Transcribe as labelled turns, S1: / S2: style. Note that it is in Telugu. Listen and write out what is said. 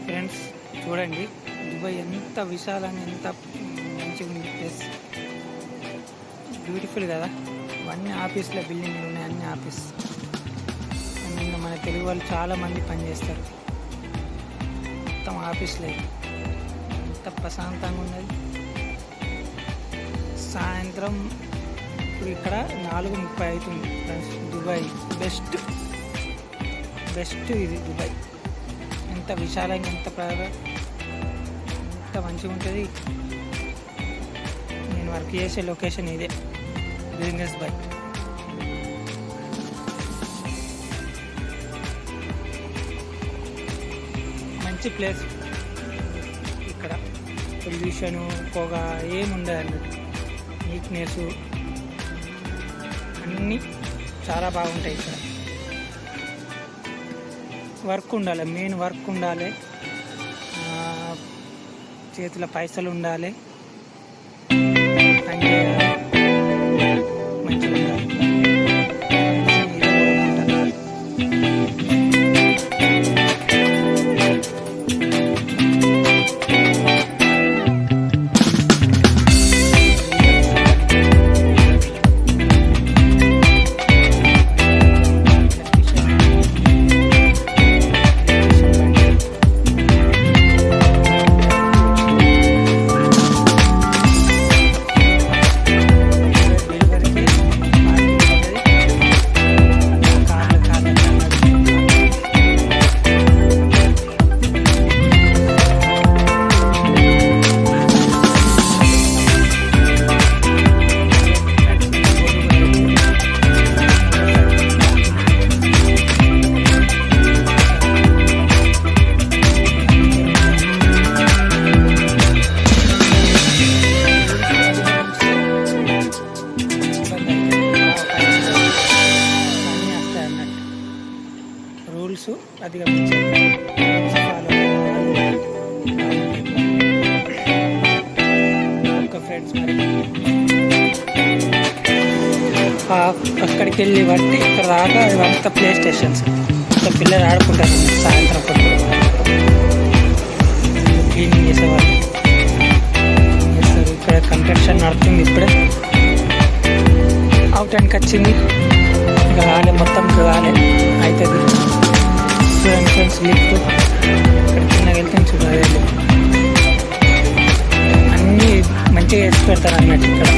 S1: ఫ్రెండ్స్ చూడండి, దుబాయ్ ఎంత విశాలంగా ఎంత మంచిగా ఉంది ప్లేస్. బ్యూటిఫుల్ కదా. అన్ని ఆఫీస్లో బిల్డింగ్లు ఉన్నాయి, అన్ని ఆఫీస్. అండ్ మన తెలుగు వాళ్ళు చాలామంది పనిచేస్తారు. మొత్తం ఆఫీస్లో ఎంత ప్రశాంతంగా ఉన్నది. సాయంత్రం ఇప్పుడు ఇక్కడ 4:30 అవుతుంది ఫ్రెండ్స్. దుబాయ్ బెస్ట్ ఇది దుబాయ్. ఎంత విశాలంగా ఎంత మంచిగా ఉంటుంది. నేను వర్క్ చేసే లొకేషన్ ఇదే, బిజినెస్ బై. మంచి ప్లేస్. ఇక్కడ పొల్యూషను పొగ ఏముండదు అన్నట్టు. నీట్నెస్ అన్నీ చాలా బాగుంటాయి ఇక్కడ. వర్క్ ఉండాలి, మెయిన్ వర్క్ ఉండాలి, చేతిలో పైసలు ఉండాలి, అంటే మంచిగా ఉండాలి. రూల్స్ అధిగమించాలి. ఫ్రెండ్స్ మరి అక్కడికి వెళ్ళి బట్టి ఇక్కడ రాగా ఇవంతా ప్లే స్టేషన్స్. ఇంకా పిల్లలు ఆడుకుంటారు సాయంత్రం పూట. క్లీనింగ్ చేసేవాళ్ళు చేస్తారు. ఇక్కడ కన్స్ట్రక్షన్ నడుతుంది. ఇప్పుడే అవుట్ అండ్కి వచ్చింది. ఇంకా కాలే, మొత్తం కాలే అవుతుంది. చూడండి ఫ్రెండ్స్, లిఫ్ట్ ఇక్కడ చిన్నగా వెళ్తే చూడాలి. అన్నీ మంచిగా వేసి పెడతారు అన్నట్టు ఇక్కడ.